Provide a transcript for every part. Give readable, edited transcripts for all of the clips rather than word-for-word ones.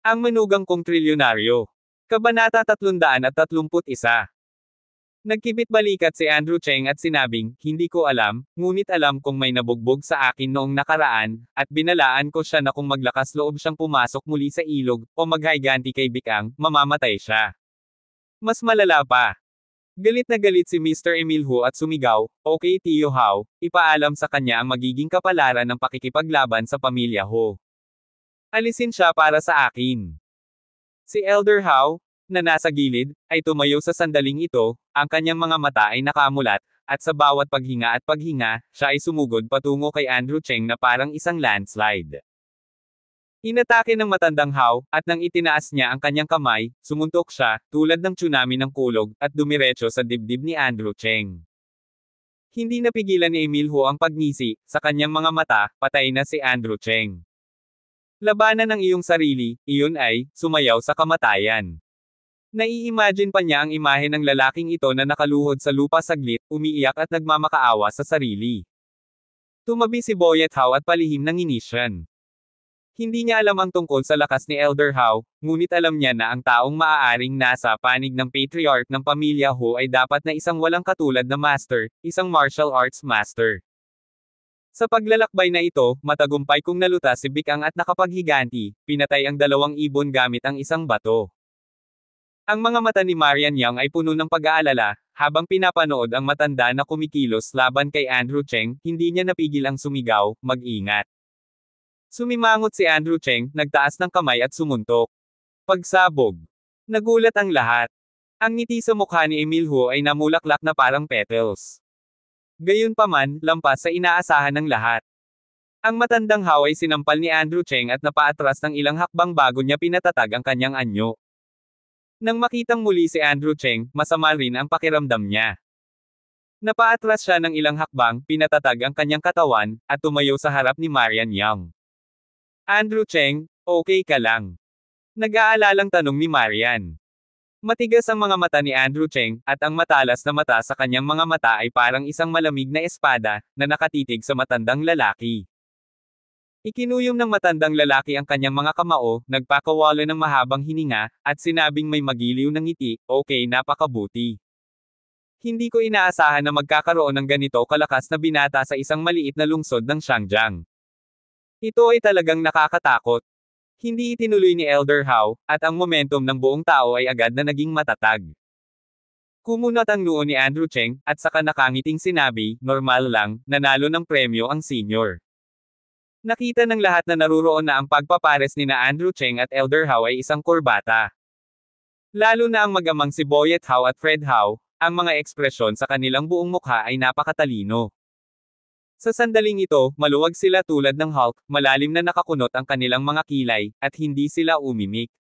Ang manugang kong trilyonaryo. Kabanata 331. Nagkibit-balikat si Andrew Cheng at sinabing, hindi ko alam, ngunit alam kong may nabugbog sa akin noong nakaraan, at binalaan ko siya na kung maglakas loob siyang pumasok muli sa ilog, o maghayganti kay Bikang, mamamatay siya. Mas malala pa. Galit na galit si Mr. Emil Hu at sumigaw, okay Tio Hao, ipaalam sa kanya ang magiging kapalaran ng pakikipaglaban sa pamilya Ho. Alisin siya para sa akin. Si Elder Hao, na nasa gilid, ay tumayo sa sandaling ito, ang kanyang mga mata ay nakamulat, at sa bawat paghinga, siya ay sumugod patungo kay Andrew Cheng na parang isang landslide. Inatake ng matandang Hao, at nang itinaas niya ang kanyang kamay, sumuntok siya, tulad ng tsunami ng kulog, at dumiretso sa dibdib ni Andrew Cheng. Hindi napigilan ni Emil Hu ang pagngisi, sa kanyang mga mata, patay na si Andrew Cheng. Labanan ng iyong sarili, iyon ay, sumayaw sa kamatayan. Nai-imagine pa niya ang imahe ng lalaking ito na nakaluhod sa lupa saglit, umiiyak at nagmamakaawa sa sarili. Tumabi si Boyet Hao at palihim ng inisyan. Hindi niya alam ang tungkol sa lakas ni Elder Hao, ngunit alam niya na ang taong maaaring nasa panig ng patriarch ng pamilya Ho ay dapat na isang walang katulad na master, isang martial arts master. Sa paglalakbay na ito, matagumpay kung nalutas si Bikang at nakapaghiganti, pinatay ang 2 ibon gamit ang isang bato. Ang mga mata ni Marian Yang ay puno ng pag-aalala, habang pinapanood ang matanda na kumikilos laban kay Andrew Cheng, hindi niya napigil ang sumigaw, mag-ingat. Sumimangot si Andrew Cheng, nagtaas ng kamay at sumuntok. Pagsabog. Nagulat ang lahat. Ang ngiti sa mukha ni Emil Hu ay namulaklak na parang petals. Gayunpaman, lampas sa inaasahan ng lahat. Ang matandang Hao ay sinampal ni Andrew Cheng at napaatras ng ilang hakbang bago niya pinatatag ang kanyang anyo. Nang makitang muli si Andrew Cheng, masama rin ang pakiramdam niya. Napaatras siya ng ilang hakbang, pinatatag ang kanyang katawan, at tumayo sa harap ni Marian Yang. Andrew Cheng, okay ka lang? Nag-aalalang tanong ni Marian. Matigas ang mga mata ni Andrew Cheng, at ang matalas na mata sa kanyang mga mata ay parang isang malamig na espada, na nakatitig sa matandang lalaki. Ikinuyom ng matandang lalaki ang kanyang mga kamao, nagpakawala ng mahabang hininga, at sinabing may magiliw ng ngiti, okay napakabuti. Hindi ko inaasahan na magkakaroon ng ganito kalakas na binata sa isang maliit na lungsod ng Xiangjiang. Ito ay talagang nakakatakot. Hindi itinuloy ni Elder Hao, at ang momentum ng buong tao ay agad na naging matatag. Kumunat ang noo ni Andrew Cheng, at saka nakangiting sinabi, normal lang, nanalo ng premyo ang senior. Nakita ng lahat na naruroon na ang pagpapares ni na Andrew Cheng at Elder Hao ay isang kurbata. Lalo na ang mag-amang si Boyet Hao at Fred Hao, ang mga ekspresyon sa kanilang buong mukha ay napakatalino. Sa sandaling ito, maluwag sila tulad ng Hulk, malalim na nakakunot ang kanilang mga kilay, at hindi sila umimik.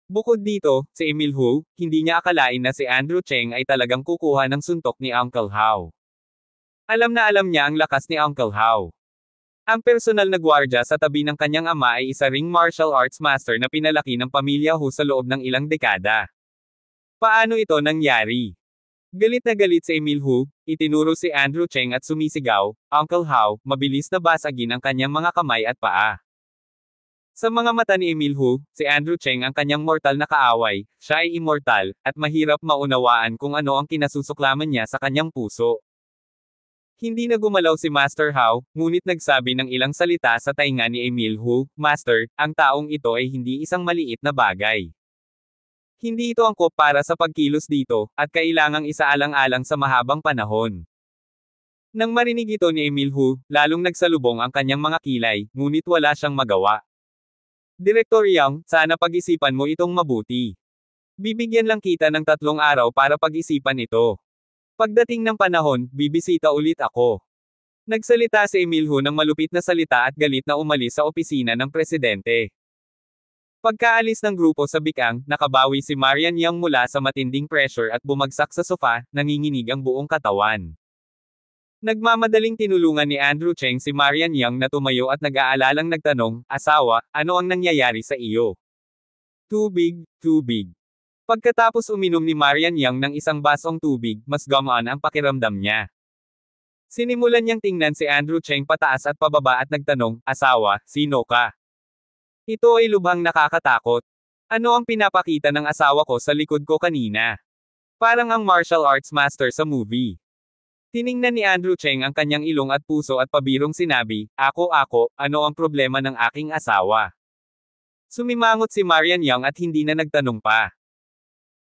Bukod dito, si Emil Hu, hindi niya akalain na si Andrew Cheng ay talagang kukuha ng suntok ni Uncle Hao. Alam na alam niya ang lakas ni Uncle Hao. Ang personal na gwardya sa tabi ng kanyang ama ay isa ring martial arts master na pinalaki ng pamilya Hu sa loob ng ilang dekada. Paano ito nangyari? Galit na galit si Emil Hu, itinuro si Andrew Cheng at sumisigaw, Uncle Hao, mabilis na basagin ang kanyang mga kamay at paa. Sa mga mata ni Emil Hu, si Andrew Cheng ang kanyang mortal na kaaway, siya ay immortal, at mahirap maunawaan kung ano ang kinasusuklaman niya sa kanyang puso. Hindi na gumalaw si Master Hao, ngunit nagsabi ng ilang salita sa tainga ni Emil Hu, Master, ang taong ito ay hindi isang maliit na bagay. Hindi ito angkop para sa pagkilos dito, at kailangang isaalang-alang sa mahabang panahon. Nang marinig ito ni Emil Hu, lalong nagsalubong ang kanyang mga kilay, ngunit wala siyang magawa. Direktor Yang, sana pag-isipan mo itong mabuti. Bibigyan lang kita ng 3 araw para pag-isipan ito. Pagdating ng panahon, bibisita ulit ako. Nagsalita si Emil Hu ng malupit na salita at galit na umalis sa opisina ng presidente. Pagkaalis ng grupo sa Bikang, nakabawi si Marian Yang mula sa matinding pressure at bumagsak sa sofa, nanginginig ang buong katawan. Nagmamadaling tinulungan ni Andrew Cheng si Marian Yang na tumayo at nag-aalalang nagtanong, asawa, ano ang nangyayari sa iyo? Tubig, tubig. Pagkatapos uminom ni Marian Yang ng isang basong tubig, mas gumaan ang pakiramdam niya. Sinimulan niyang tingnan si Andrew Cheng pataas at pababa at nagtanong, asawa, sino ka? Ito ay lubhang nakakatakot. Ano ang pinapakita ng asawa ko sa likod ko kanina? Parang ang martial arts master sa movie. Tiningnan ni Andrew Cheng ang kanyang ilong at puso at pabirong sinabi, ako, ano ang problema ng aking asawa? Sumimangot si Marian Young at hindi na nagtanong pa.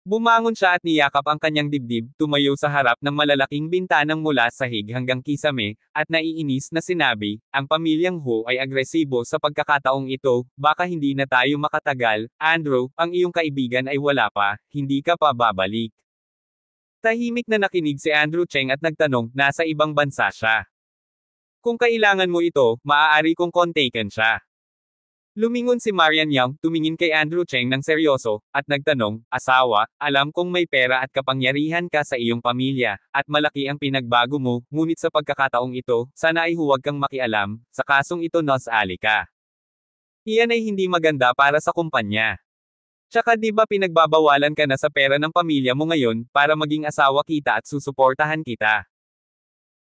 Bumangon siya at niyakap ang kanyang dibdib, tumayo sa harap ng malalaking bintanang mula sahig hanggang kisame, at naiinis na sinabi, ang pamilyang Ho ay agresibo sa pagkakataong ito, baka hindi na tayo makatagal, Andrew, ang iyong kaibigan ay wala pa, hindi ka pa babalik. Tahimik na nakinig si Andrew Cheng at nagtanong, nasa ibang bansa siya. Kung kailangan mo ito, maaari kong kontaken siya. Lumingon si Marian Young, tumingin kay Andrew Cheng ng seryoso, at nagtanong, asawa, alam kong may pera at kapangyarihan ka sa iyong pamilya, at malaki ang pinagbago mo, ngunit sa pagkakataong ito, sana ay huwag kang makialam, sa kasong ito nasali ka. Iyan ay hindi maganda para sa kumpanya. Tsaka di ba pinagbabawalan ka na sa pera ng pamilya mo ngayon, para maging asawa kita at susuportahan kita.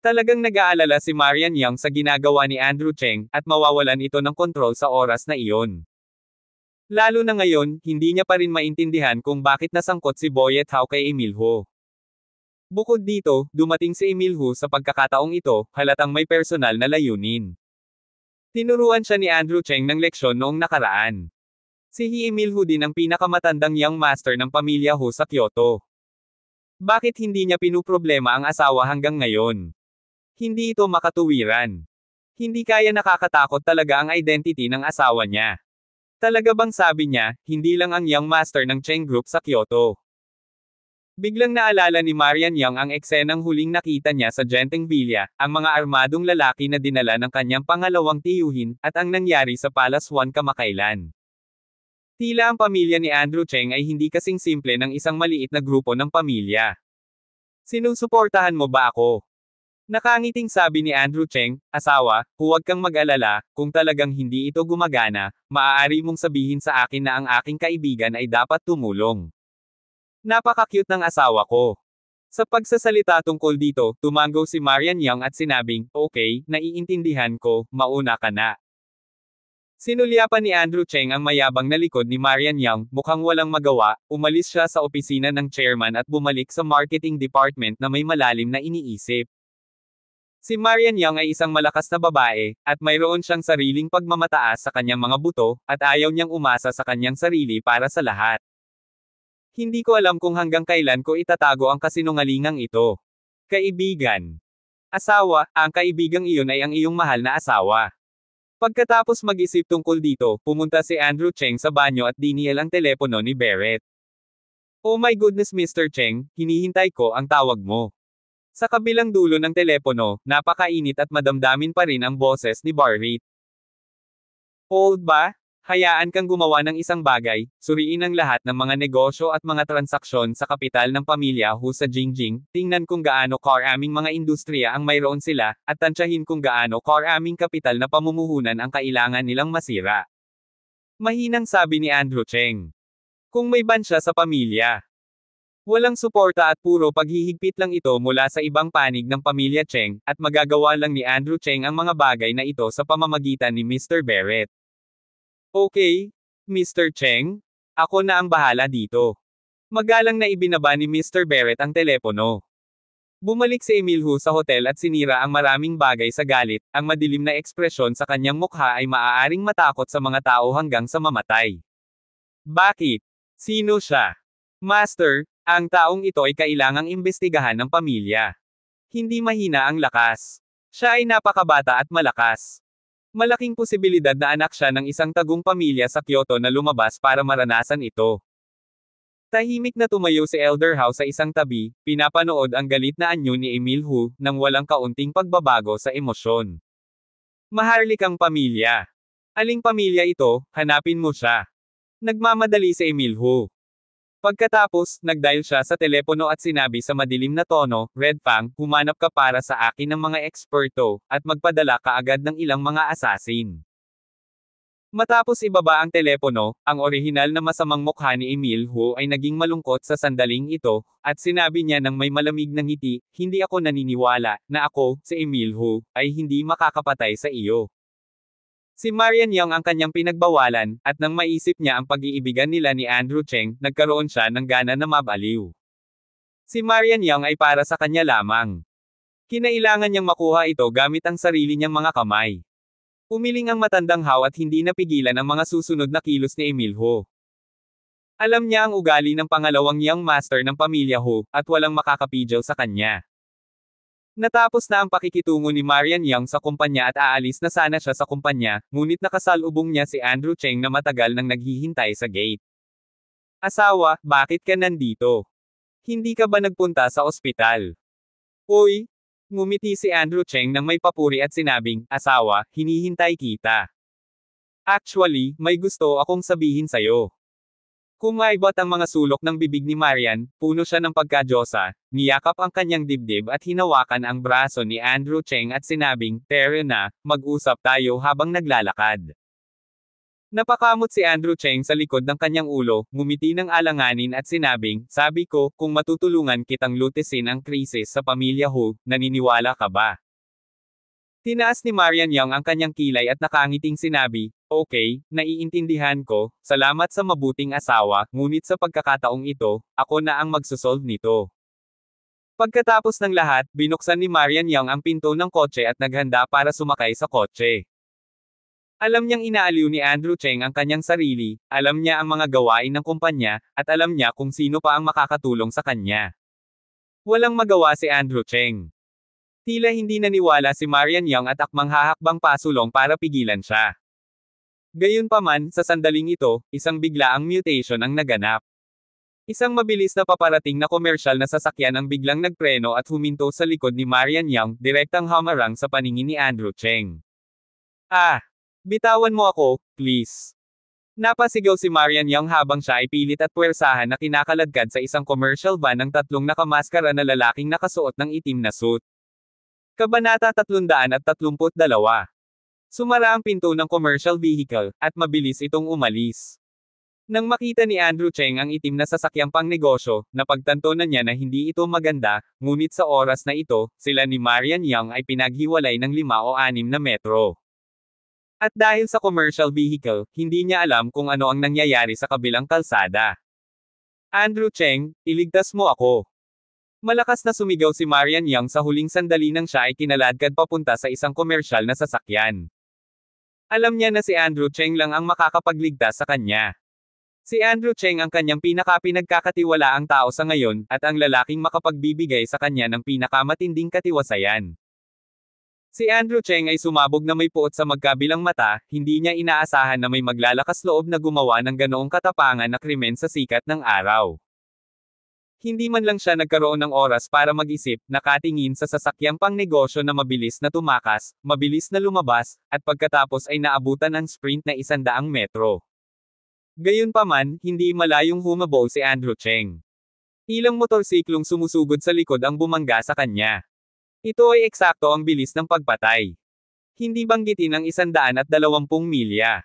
Talagang nag-aalala si Marian Young sa ginagawa ni Andrew Cheng, at mawawalan ito ng kontrol sa oras na iyon. Lalo na ngayon, hindi niya pa rin maintindihan kung bakit nasangkot si Boyet Hao kay Emil Ho. Bukod dito, dumating si Emil Ho sa pagkakataong ito, halatang may personal na layunin. Tinuruan siya ni Andrew Cheng ng leksyon noong nakaraan. Si Emil Ho din ang pinakamatandang young master ng pamilya Ho sa Kyoto. Bakit hindi niya pinuproblema ang asawa hanggang ngayon? Hindi ito makatuwiran. Hindi kaya nakakatakot talaga ang identity ng asawa niya. Talaga bang sabi niya, hindi lang ang young master ng Cheng Group sa Kyoto. Biglang naalala ni Marian Young ang eksenang huling nakita niya sa Genting Villa, ang mga armadong lalaki na dinala ng kanyang pangalawang tiyuhin, at ang nangyari sa Palace 1 kamakailan. Tila ang pamilya ni Andrew Cheng ay hindi kasing simple ng isang maliit na grupo ng pamilya. Sinusuportahan mo ba ako? Nakangiting sabi ni Andrew Cheng, asawa, huwag kang mag-alala, kung talagang hindi ito gumagana, maaari mong sabihin sa akin na ang aking kaibigan ay dapat tumulong. Napaka-cute ng asawa ko. Sa pagsasalita tungkol dito, tumango si Marian Young at sinabing, okay, naiintindihan ko, mauna ka na. Sinulyapan ni Andrew Cheng ang mayabang na likod ni Marian Young, mukhang walang magawa, umalis siya sa opisina ng chairman at bumalik sa marketing department na may malalim na iniisip. Si Marian Young ay isang malakas na babae, at mayroon siyang sariling pagmamataas sa kanyang mga buto, at ayaw niyang umasa sa kanyang sarili para sa lahat. Hindi ko alam kung hanggang kailan ko itatago ang kasinungalingang ito. Kaibigan. Asawa, ang kaibigang iyon ay ang iyong mahal na asawa. Pagkatapos mag-isip tungkol dito, pumunta si Andrew Cheng sa banyo at dinial ang telepono ni Barrett. Oh my goodness Mr. Cheng, hinihintay ko ang tawag mo. Sa kabilang dulo ng telepono, napakainit at madamdamin pa rin ang boses ni Barrett. Hold ba? Hayaan kang gumawa ng isang bagay, suriin ang lahat ng mga negosyo at mga transaksyon sa kapital ng pamilya Hu sa Jingjing, tingnan kung gaano karaming mga industriya ang mayroon sila, at tansyahin kung gaano karaming kapital na pamumuhunan ang kailangan nilang masira. Mahinang sabi ni Andrew Cheng. Kung may ban siya sa pamilya. Walang suporta at puro paghihigpit lang ito mula sa ibang panig ng pamilya Cheng, at magagawa lang ni Andrew Cheng ang mga bagay na ito sa pamamagitan ni Mr. Barrett. Okay, Mr. Cheng? Ako na ang bahala dito. Magalang na ibinaba ni Mr. Barrett ang telepono. Bumalik si Emil Hu sa hotel at sinira ang maraming bagay sa galit, ang madilim na ekspresyon sa kanyang mukha ay maaaring matakot sa mga tao hanggang sa mamatay. Bakit? Sino siya? Master, ang taong ito ay kailangang imbestigahan ng pamilya. Hindi mahina ang lakas. Siya ay napakabata at malakas. Malaking posibilidad na anak siya ng isang tagong pamilya sa Kyoto na lumabas para maranasan ito. Tahimik na tumayo si Elder Howe sa isang tabi, pinapanood ang galit na anyo ni Emil Hu, nang walang kaunting pagbabago sa emosyon. Maharlikang pamilya. Aling pamilya ito, hanapin mo siya. Nagmamadali si Emil Hu. Pagkatapos, nagdial siya sa telepono at sinabi sa madilim na tono, Red Fang, humanap ka para sa akin ng mga eksperto, at magpadala ka agad ng ilang mga asasin. Matapos ibaba ang telepono, ang orihinal na masamang mukha ni Emil Hu ay naging malungkot sa sandaling ito, at sinabi niya ng may malamig na ngiti, hindi ako naniniwala, na ako, si Emil Hu, ay hindi makakapatay sa iyo. Si Marian Young ang kanyang pinagbawalan, at nang maisip niya ang pag-iibigan nila ni Andrew Cheng, nagkaroon siya ng gana na mabaliw. Si Marian Young ay para sa kanya lamang. Kinailangan niyang makuha ito gamit ang sarili niyang mga kamay. Umiling ang matandang Hao at hindi napigilan ang mga susunod na kilos ni Emil Ho. Alam niya ang ugali ng pangalawang Young Master ng pamilya Ho, at walang makakapigil sa kanya. Natapos na ang pakikitungo ni Marian Young sa kumpanya at aalis na sana siya sa kumpanya, ngunit nakasalubong niya si Andrew Cheng na matagal nang naghihintay sa gate. Asawa, bakit ka nandito? Hindi ka ba nagpunta sa ospital? Uy! Ngumiti si Andrew Cheng nang may papuri at sinabing, asawa, hinihintay kita. Actually, may gusto akong sabihin sa'yo. Kumaibot ang mga sulok ng bibig ni Marian, puno siya ng pagkadyosa, niyakap ang kanyang dibdib at hinawakan ang braso ni Andrew Cheng at sinabing, Tere na, mag-usap tayo habang naglalakad. Napakamot si Andrew Cheng sa likod ng kanyang ulo, ngumiti ng alanganin at sinabing, sabi ko, kung matutulungan kitang lutesin ang krisis sa pamilya Ho, naniniwala ka ba? Tinaas ni Marian Young ang kanyang kilay at nakangiting sinabi, okay, naiintindihan ko, salamat sa mabuting asawa, ngunit sa pagkakataong ito, ako na ang magsosolve nito. Pagkatapos ng lahat, binuksan ni Marian Young ang pinto ng kotse at naghanda para sumakay sa kotse. Alam niyang inaaliw ni Andrew Cheng ang kanyang sarili, alam niya ang mga gawain ng kumpanya, at alam niya kung sino pa ang makakatulong sa kanya. Walang magawa si Andrew Cheng. Tila hindi naniwala si Marian Young at akmang hahakbang pasulong para pigilan siya. Gayunpaman, sa sandaling ito, isang biglaang mutation ang naganap. Isang mabilis na paparating na komersyal na sasakyan ang biglang nagpreno at huminto sa likod ni Marian Young, direktang hamarang sa paningin ni Andrew Cheng. Ah! Bitawan mo ako, please. Napasigaw si Marian Young habang siya ay pilit at puwersahan na kinakaladkad sa isang commercial van ng tatlong nakamaskara na lalaking nakasuot ng itim na suit. Kabanata 332. Sumara ang pinto ng commercial vehicle, at mabilis itong umalis. Nang makita ni Andrew Cheng ang itim na sasakyang pangnegosyo, napagtanto na niya na hindi ito maganda, ngunit sa oras na ito, sila ni Marian Young ay pinaghiwalay ng 5 o 6 na metro. At dahil sa commercial vehicle, hindi niya alam kung ano ang nangyayari sa kabilang kalsada. Andrew Cheng, iligtas mo ako. Malakas na sumigaw si Marian Young sa huling sandali nang siya ay kinaladkad papunta sa isang komersyal na sasakyan. Alam niya na si Andrew Cheng lang ang makakapagligtas sa kanya. Si Andrew Cheng ang kanyang pinakapinagkakatiwalaang tao sa ngayon, at ang lalaking makapagbibigay sa kanya ng pinakamatinding katiwasayan. Si Andrew Cheng ay sumabog na may puot sa magkabilang mata, hindi niya inaasahan na may maglalakas loob na gumawa ng ganoong katapangan na krimen sa sikat ng araw. Hindi man lang siya nagkaroon ng oras para mag-isip, nakatingin sa sasakyang pangnegosyo na mabilis na tumakas, mabilis na lumabas, at pagkatapos ay naabutan ang sprint na 100 metro. Gayunpaman, hindi malayong humabol si Andrew Cheng. Ilang motorsiklong sumusugod sa likod ang bumangga sa kanya. Ito ay eksakto ang bilis ng pagpatay. Hindi banggitin ang 120 milya.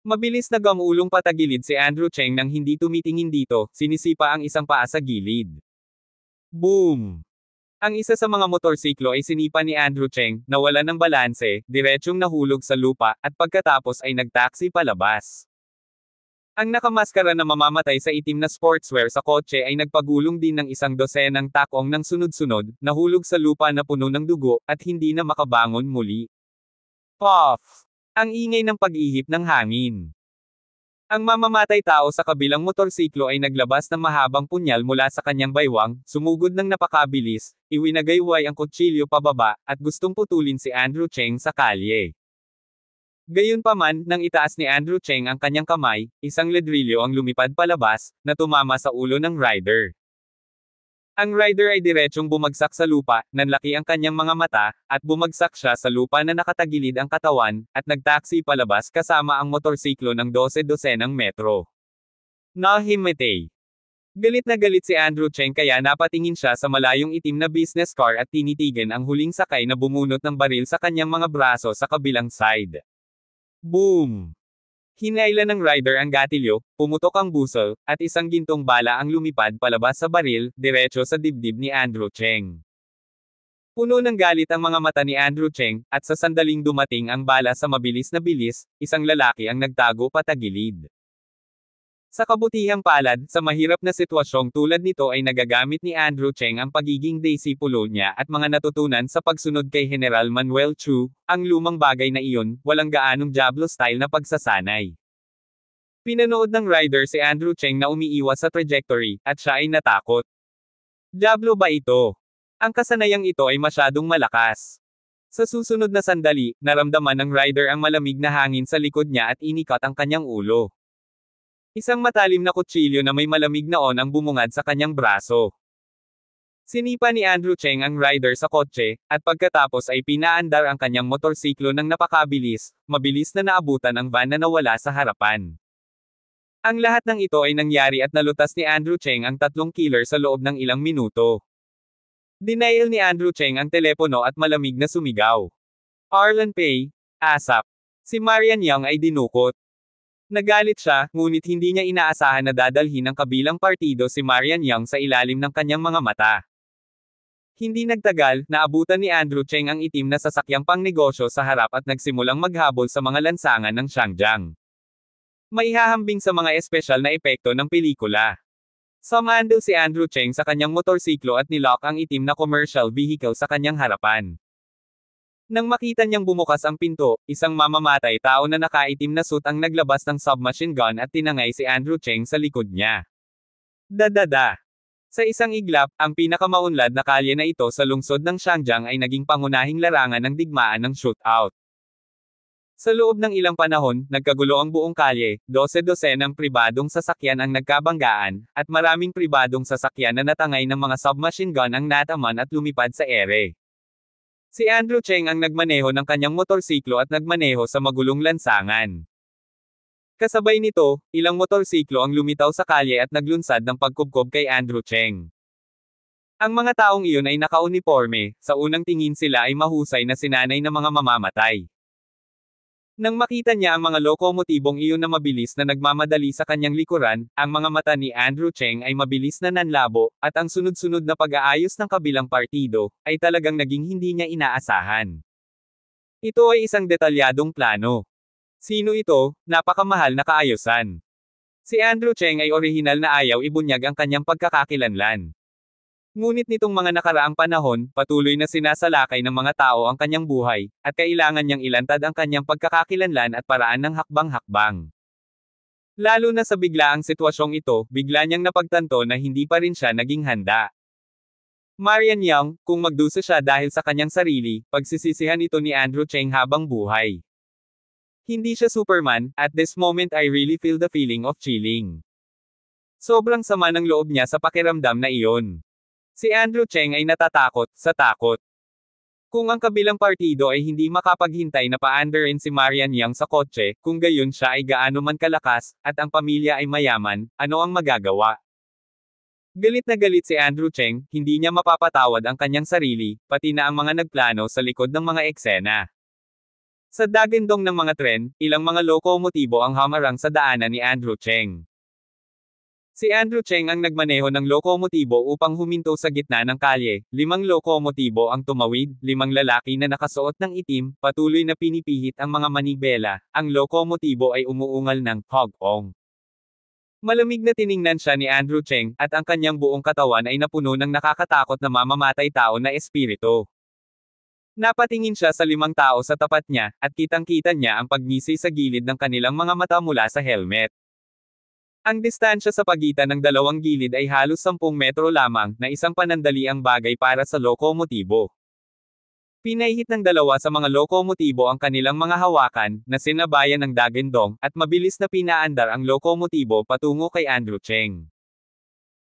Mabilis na gamulong patagilid si Andrew Cheng nang hindi tumitingin dito, sinisipa ang isang paa sa gilid. Boom! Ang isa sa mga motorsiklo ay sinipa ni Andrew Cheng, nawala ng balanse, diretsyong nahulog sa lupa, at pagkatapos ay nagtaksi palabas. Ang nakamaskara na mamamatay sa itim na sportswear sa kotse ay nagpagulong din ng 12 takong ng sunod-sunod, nahulog sa lupa na puno ng dugo, at hindi na makabangon muli. Puff! Ang ingay ng pag-ihip ng hangin. Ang mamamatay tao sa kabilang motorsiklo ay naglabas ng mahabang punyal mula sa kanyang baywang, sumugod ng napakabilis, iwinagayway ang kutsilyo pababa, at gustong putulin si Andrew Cheng sa kalye. Gayunpaman, nang itaas ni Andrew Cheng ang kanyang kamay, isang ledrilyo ang lumipad palabas, na tumama sa ulo ng rider. Ang rider ay diretsyong bumagsak sa lupa, nanlaki ang kanyang mga mata, at bumagsak siya sa lupa na nakatagilid ang katawan, at nagtaksi palabas kasama ang motorsiklo ng 12 metro. Nahimatay. Galit na galit si Andrew Cheng kaya napatingin siya sa malayong itim na business car at tinitigan ang huling sakay na bumunot ng baril sa kanyang mga braso sa kabilang side. Boom! Hinailan ng rider ang gatilyo, pumutok ang busol, at isang gintong bala ang lumipad palabas sa baril, diretso sa dibdib ni Andrew Cheng. Puno ng galit ang mga mata ni Andrew Cheng, at sa sandaling dumating ang bala sa mabilis na bilis, isang lalaki ang nagtago patagilid. Sa kabutihang palad, sa mahirap na sitwasyong tulad nito ay nagagamit ni Andrew Cheng ang pagiging disipulo niya at mga natutunan sa pagsunod kay General Manuel Chu, ang lumang bagay na iyon, walang gaanong Diablo style na pagsasanay. Pinanood ng rider si Andrew Cheng na umiiwas sa trajectory, at siya ay natakot. Diablo ba ito? Ang kasanayang ito ay masyadong malakas. Sa susunod na sandali, naramdaman ng rider ang malamig na hangin sa likod niya at inikat ang kanyang ulo. Isang matalim na kutsilyo na may malamig na on ang bumungad sa kanyang braso. Sinipa ni Andrew Cheng ang rider sa kotse, at pagkatapos ay pinaandar ang kanyang motorsiklo ng napakabilis, mabilis na naabutan ang van na nawala sa harapan. Ang lahat ng ito ay nangyari at nalutas ni Andrew Cheng ang tatlong killer sa loob ng ilang minuto. Dinail ni Andrew Cheng ang telepono at malamig na sumigaw. Arlan Pay, ASAP. Si Marian Young ay dinukot. Nagalit siya, ngunit hindi niya inaasahan na dadalhin ng kabilang partido si Marian Young sa ilalim ng kanyang mga mata. Hindi nagtagal, naabutan ni Andrew Cheng ang itim na sasakyang pangnegosyo sa harap at nagsimulang maghabol sa mga lansangan ng Xiangjiang. Maihahambing sa mga espesyal na epekto ng pelikula. Sumandal si Andrew Cheng sa kanyang motorsiklo at nilock ang itim na commercial vehicle sa kanyang harapan. Nang makita niyang bumukas ang pinto, isang mamamatay tao na nakaitim na suit ang naglabas ng submachine gun at tinangay si Andrew Cheng sa likod niya. Dadada. Sa isang iglap, ang pinakamaunlad na kalye na ito sa lungsod ng Xiangjiang ay naging pangunahing larangan ng digmaan ng shootout. Sa loob ng ilang panahon, nagkagulo ang buong kalye, 12-dosenang pribadong sasakyan ang nagkabanggaan, at maraming pribadong sasakyan na natangay ng mga submachine gun ang nataman at lumipad sa ere. Si Andrew Cheng ang nagmaneho ng kanyang motorsiklo at nagmaneho sa magulong lansangan. Kasabay nito, ilang motorsiklo ang lumitaw sa kalye at naglunsad ng pagkubkob kay Andrew Cheng. Ang mga taong iyon ay nakauniporme, sa unang tingin sila ay mahusay na sinanay na mga mamamatay. Nang makita niya ang mga lokomotibong iyon na mabilis na nagmamadali sa kanyang likuran, ang mga mata ni Andrew Cheng ay mabilis na nanlabo, at ang sunod-sunod na pag-aayos ng kabilang partido, ay talagang naging hindi niya inaasahan. Ito ay isang detalyadong plano. Sino ito? Napakamahal na kaayusan. Si Andrew Cheng ay orihinal na ayaw ibunyag ang kanyang pagkakakilanlan. Ngunit nitong mga nakaraang panahon, patuloy na sinasalakay ng mga tao ang kanyang buhay, at kailangan niyang ilantad ang kanyang pagkakakilanlan at paraan ng hakbang-hakbang. Lalo na sa biglaang sitwasyong ito, bigla niyang napagtanto na hindi pa rin siya naging handa. Marian Young, kung magdusa siya dahil sa kanyang sarili, pagsisisihan ito ni Andrew Cheng habang buhay. Hindi siya Superman, at this moment I really feel the feeling of chilling. Sobrang sama ng loob niya sa pakiramdam na iyon. Si Andrew Cheng ay natatakot, sa takot. Kung ang kabilang partido ay hindi makapaghintay na paandarin si Marian Young sa kotse, kung gayon siya ay gaano man kalakas, at ang pamilya ay mayaman, ano ang magagawa? Galit na galit si Andrew Cheng, hindi niya mapapatawad ang kanyang sarili, pati na ang mga nagplano sa likod ng mga eksena. Sa dagandong ng mga tren, ilang mga lokomotibo ang hamarang sa daanan ni Andrew Cheng. Si Andrew Cheng ang nagmaneho ng lokomotibo upang huminto sa gitna ng kalye, 5 lokomotibo ang tumawid, 5 lalaki na nakasuot ng itim, patuloy na pinipihit ang mga manibela, ang lokomotibo ay umuungal ng hog-ong. Malamig na tiningnan siya ni Andrew Cheng, at ang kanyang buong katawan ay napuno ng nakakatakot na mamamatay tao na espiritu. Napatingin siya sa 5 tao sa tapat niya, at kitang-kita niya ang pagngisi sa gilid ng kanilang mga mata mula sa helmet. Ang distansya sa pagitan ng dalawang gilid ay halos 10 metro lamang, na isang panandaliang bagay para sa lokomotibo. Pinahihit ng dalawa sa mga lokomotibo ang kanilang mga hawakan, na sinabayan ng dagandong, at mabilis na pinaandar ang lokomotibo patungo kay Andrew Cheng.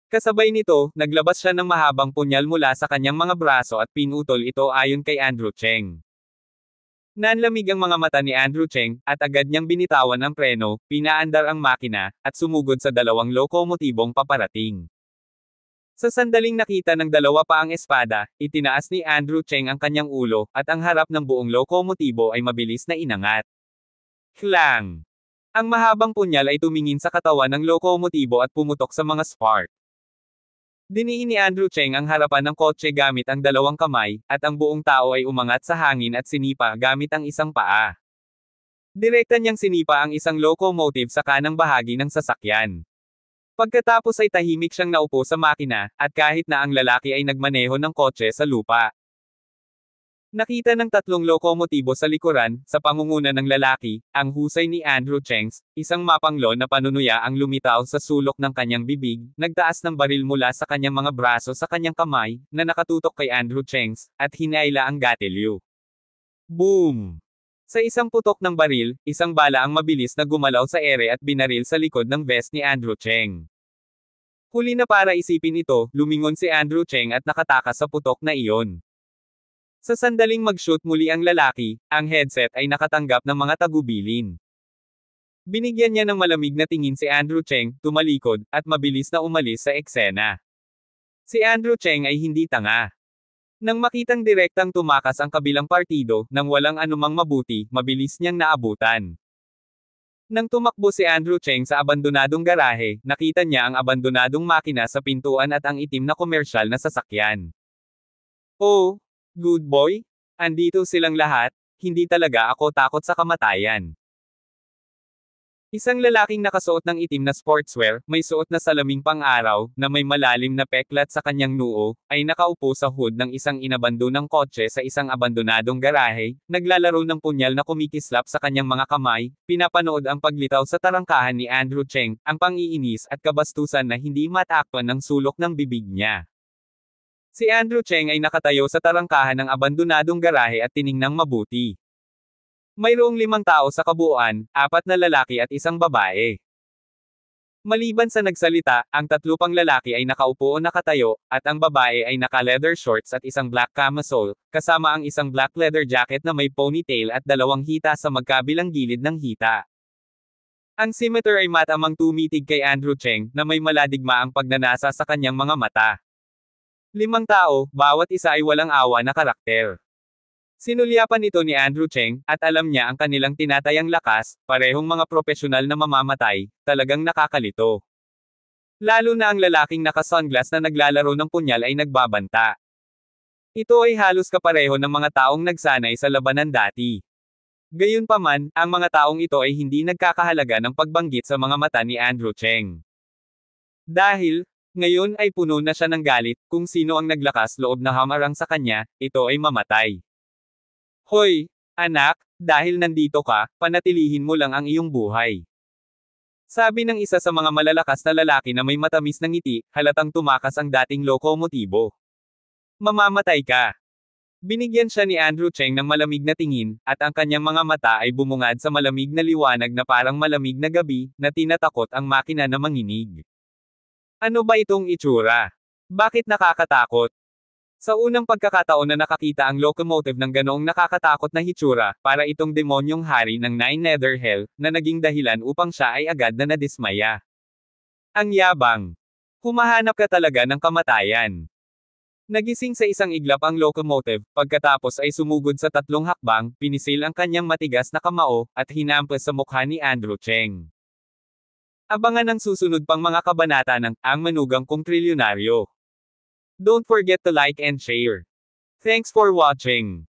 Kasabay nito, naglabas siya ng mahabang punyal mula sa kanyang mga braso at pinutol ito ayon kay Andrew Cheng. Nanlamig ang mga mata ni Andrew Cheng, at agad niyang binitawan ang preno, pinaandar ang makina, at sumugod sa dalawang lokomotibong paparating. Sa sandaling nakita ng dalawa pa ang espada, itinaas ni Andrew Cheng ang kanyang ulo, at ang harap ng buong lokomotibo ay mabilis na inangat. Klang! Ang mahabang punyal ay tumingin sa katawan ng lokomotibo at pumutok sa mga spark. Diniin ni Andrew Cheng ang harapan ng kotse gamit ang dalawang kamay, at ang buong tao ay umangat sa hangin at sinipa gamit ang isang paa. Direkta niyang sinipa ang isang locomotive sa kanang bahagi ng sasakyan. Pagkatapos ay tahimik siyang naupo sa makina, at kahit na ang lalaki ay nagmaneho ng kotse sa lupa. Nakita ng tatlong lokomotibo sa likuran, sa pangunguna ng lalaki, ang husay ni Andrew Cheng, isang mapanglo na panunuya ang lumitaw sa sulok ng kanyang bibig, nagtaas ng baril mula sa kanyang mga braso sa kanyang kamay, na nakatutok kay Andrew Cheng, at hinayla ang gatilyo. Boom! Sa isang putok ng baril, isang bala ang mabilis na gumalaw sa ere at binaril sa likod ng vest ni Andrew Cheng. Huli na para isipin ito, lumingon si Andrew Cheng at nakatakas sa putok na iyon. Sa sandaling mag-shoot muli ang lalaki, ang headset ay nakatanggap ng mga tagubilin. Binigyan niya ng malamig na tingin si Andrew Cheng, tumalikod, at mabilis na umalis sa eksena. Si Andrew Cheng ay hindi tanga. Nang makitang direktang tumakas ang kabilang partido, nang walang anumang mabuti, mabilis niyang naabutan. Nang tumakbo si Andrew Cheng sa abandonadong garahe, nakita niya ang abandonadong makina sa pintuan at ang itim na komersyal na sasakyan. Oh! Good boy? Andito silang lahat, hindi talaga ako takot sa kamatayan. Isang lalaking nakasuot ng itim na sportswear, may suot na salaming pang-araw, na may malalim na peklat sa kanyang noo, ay nakaupo sa hood ng isang inabandonang kotse sa isang abandonadong garahe, naglalaro ng punyal na kumikislap sa kanyang mga kamay, pinapanood ang paglitaw sa tarangkahan ni Andrew Cheng, ang pang-iinis at kabastusan na hindi matakpan ng sulok ng bibig niya. Si Andrew Cheng ay nakatayo sa tarangkahan ng abandonadong garahe at tiningnang mabuti. Mayroong 5 tao sa kabuuan, 4 na lalaki at isang babae. Maliban sa nagsalita, ang 3 pang lalaki ay nakaupo o nakatayo, at ang babae ay naka-leather shorts at isang black camisole, kasama ang isang black leather jacket na may ponytail at 2 hita sa magkabilang gilid ng hita. Ang scimitar ay matamang tumitig kay Andrew Cheng, na may maladigmaang pagnanasa sa kanyang mga mata. 5 tao, bawat isa ay walang awa na karakter. Sinulyapan ito ni Andrew Cheng, at alam niya ang kanilang tinatayang lakas, parehong mga propesyonal na mamamatay, talagang nakakalito. Lalo na ang lalaking naka-sunglass na naglalaro ng punyal ay nagbabanta. Ito ay halos kapareho ng mga taong nagsanay sa labanan dati. Gayunpaman, ang mga taong ito ay hindi nagkakahalaga ng pagbanggit sa mga mata ni Andrew Cheng. Dahil, ngayon ay puno na siya ng galit, kung sino ang naglakas loob na hamarang sa kanya, ito ay mamatay. Hoy, anak, dahil nandito ka, panatilihin mo lang ang iyong buhay. Sabi ng isa sa mga malalakas na lalaki na may matamis na ngiti, halatang tumakas ang dating lokomotibo. Mamamatay ka. Binigyan siya ni Andrew Cheng ng malamig na tingin, at ang kanyang mga mata ay bumungad sa malamig na liwanag na parang malamig na gabi, na tinatakot ang makina na manginig. Ano ba itong itsura? Bakit nakakatakot? Sa unang pagkakataon na nakakita ang locomotive ng ganoong nakakatakot na hitsura, para itong demonyong hari ng Nine Nether Hell, na naging dahilan upang siya ay agad na nadismaya. Ang yabang. Humahanap ka talaga ng kamatayan. Nagising sa isang iglap ang locomotive, pagkatapos ay sumugod sa 3 hakbang, pinisil ang kanyang matigas na kamao, at hinampas sa mukha ni Andrew Cheng. Abangan ang susunod pang mga kabanata ng Ang Manugang Kong Trilyonaryo. Don't forget to like and share. Thanks for watching.